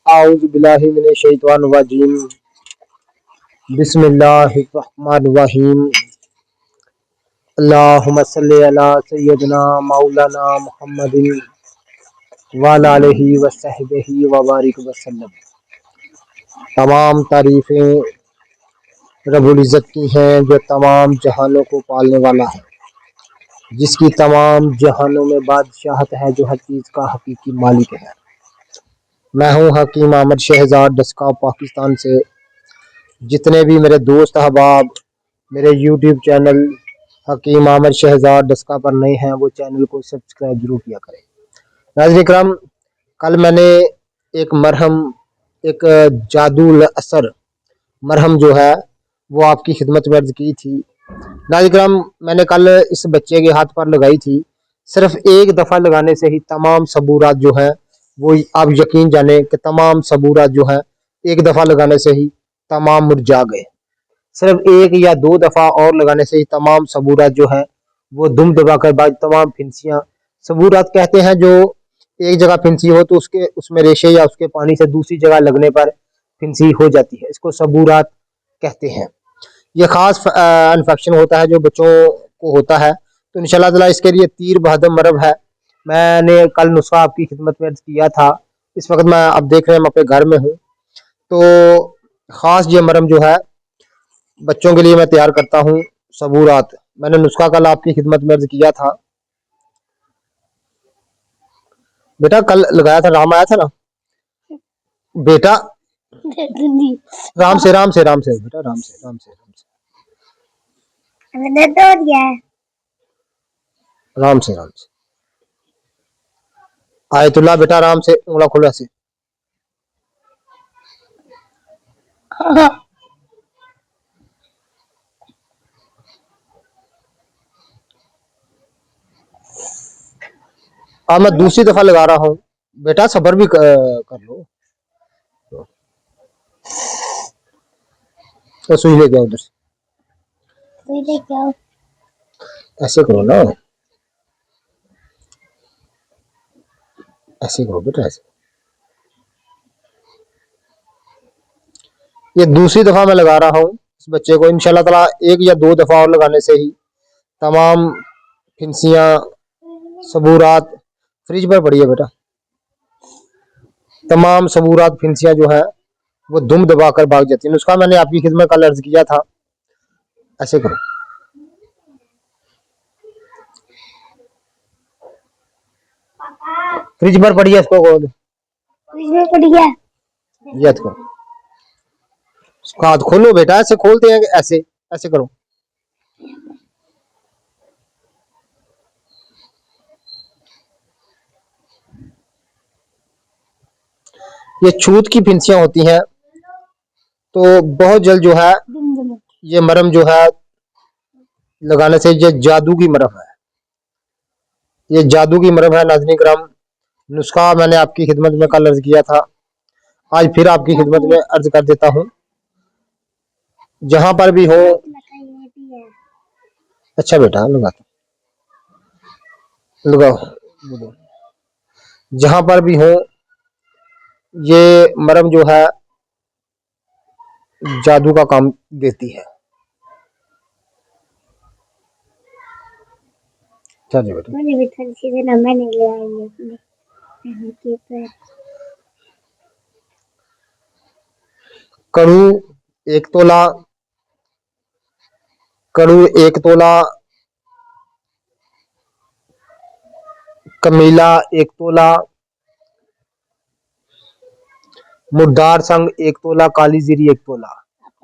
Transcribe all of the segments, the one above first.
आऊज़ु बिल्लाहि मिनश शैतानिर रजीम। बिस्मिल्लाहिर रहमानिर रहीम। अल्लाहुम्मा सल्लि अला सय्यिदिना मौलाना मुहम्मदिन व अला आलिहि व सहबिही व बारिक वसल्लम। तमाम तारीफ़ें रब्बुल इज़्ज़त की हैं जो तमाम जहानों को पालने वाला है, जिसकी तमाम जहानों में बादशाहत है, जो हर चीज़ का हकीकी मालिक है। मैं हूँ हकीम अहमद शहजाद डस्का पाकिस्तान से। जितने भी मेरे दोस्त अहबाब मेरे यूट्यूब चैनल हकीम अहमद शहजाद डस्का पर नए हैं, वो चैनल को सब्सक्राइब जरूर किया करें। नाज़रीन इकराम, कल मैंने एक मरहम, एक जादू असर मरहम जो है वो आपकी खिदमत में अर्ज की थी। नाज़रीन इकराम, मैंने कल इस बच्चे के हाथ पर लगाई थी। सिर्फ एक दफ़ा लगाने से ही तमाम सबूरात जो है वो, आप यकीन जाने कि तमाम सबूरात जो है एक दफ़ा लगाने से ही तमाम मुरझा गए। सिर्फ एक या दो दफ़ा और लगाने से ही तमाम सबूरात जो है वो दुम दबाकर बाद तमाम फिंसियाँ, सबूरात कहते हैं जो एक जगह फिंसी हो तो उसके उसमें रेशे या उसके पानी से दूसरी जगह लगने पर फिंसी हो जाती है, इसको सबूरात कहते हैं। ये खास इन्फेक्शन होता है जो बच्चों को होता है, तो इंशाल्लाह ताला इसके लिए तीर बहदम मरहम है। मैंने कल नुस्खा आपकी खिदमत में अर्ज किया था। इस वक्त मैं, अब देख रहे हैं, मैं अपने घर में हूँ, तो खास ये मरहम जो है बच्चों के लिए मैं तैयार करता हूँ। सबूरात मैंने नुस्खा कल आपकी खिदमत में अर्ज किया था। बेटा कल लगाया था, राम आया था ना बेटा। राम से राम से राम से बेटा, राम से राम से राम से राम से राम से आयतुल्ला बेटा, राम से उंगला खोला से। अब मैं दूसरी दफा लगा रहा हूँ बेटा, सब्र भी कर लो। तो सुई लेके आओ, उधर से ऐसे करो ना, ऐसे करो बेटा, ऐसे। ये दूसरी दफा मैं लगा रहा हूँ इस बच्चे को। इंशाल्लाह ताला एक या दो दफा और लगाने से ही तमाम फिंसियाँ, सबूरात, फ्रिज पर पड़ी है बेटा, तमाम सबूरात फिंसियाँ जो है वो दुम दबाकर भाग जाती है। नुस्खा मैंने आपकी खिदमत कल अर्ज किया था। ऐसे करो, फ्रिज पर पड़ी है, इसको खोल, फ्रिज में पड़ी है, ये तो हाथ खोलो बेटा, ऐसे खोलते हैं, ऐसे ऐसे करो। ये छूत की फिंसियां होती हैं, तो बहुत जल्द जो है ये मरहम जो है लगाने से, ये जादू की मरहम है, ये जादू की मरहम है। नाज़रीन किराम, नुस्खा मैंने आपकी खिदमत में कल अर्ज किया था, आज फिर आपकी खिदमत में अर्ज कर देता हूँ। जहां पर भी हो, अच्छा बेटा लगाओ, जहां पर भी हो, ये मरहम जो है जादू का काम देती है। चलिए बेटा, कड़ू 1 तोला, कड़ू 1 तोला, कमीला 1 तोला, मुर्दार संग 1 तोला, काली जीरी 1 तोला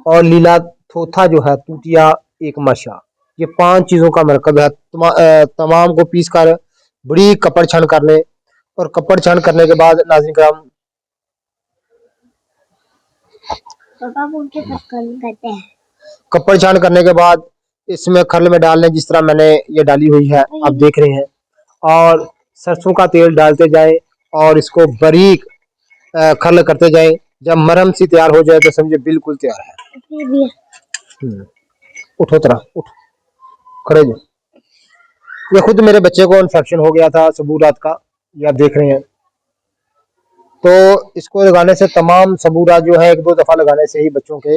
और लीला थोथा जो है तूतिया 1 माशा। ये 5 चीजों का मरकब है। तमाम को पीस कर बड़ी कपड़ छान कर ले, और कपड़ छान करने के बाद नाज़रीन किराम, कपड़ छान करने के बाद इसमें खल में डाल लें, जिस तरह मैंने ये डाली हुई है, आप देख रहे हैं, और सरसों का तेल डालते जाए और इसको बारीक खल करते जाए। जब मरहम सी तैयार हो जाए तो समझे बिल्कुल तैयार है। उठो तरह, उठ खड़े जो। ये खुद मेरे बच्चे को इन्फेक्शन हो गया था सबूरात का, ये आप देख रहे हैं। तो इसको लगाने से तमाम सबूरा जो है 1-2 दफा लगाने से ही बच्चों के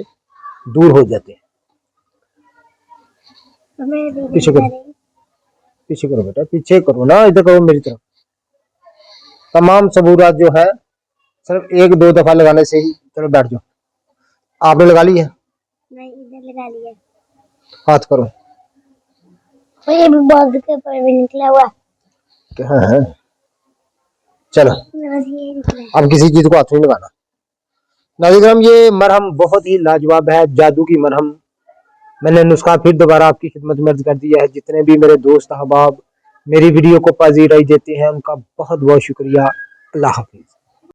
दूर हो जाते हैं। पीछे करो, पीछे करो बेटा, पीछे करो ना, इधर करो मेरी तरफ। तमाम सबूरा जो है सिर्फ 1-2 दफा लगाने से ही। चलो बैठ जाओ। आपने लगा ली है? नहीं, इधर लगा लिया। हाथ करो। ये भी बॉल के ऊपर भी निकला हुआ है। चलो अब किसी चीज को हाथ नहीं लगाना। नाज़रीन ये मरहम बहुत ही लाजवाब है, जादू की मरहम। मैंने नुस्खा फिर दोबारा आपकी खिदमत में अर्ज कर दिया है। जितने भी मेरे दोस्त अहबाब मेरी वीडियो को पजीराई देते हैं उनका बहुत बहुत शुक्रिया। अल्लाह हाफिज।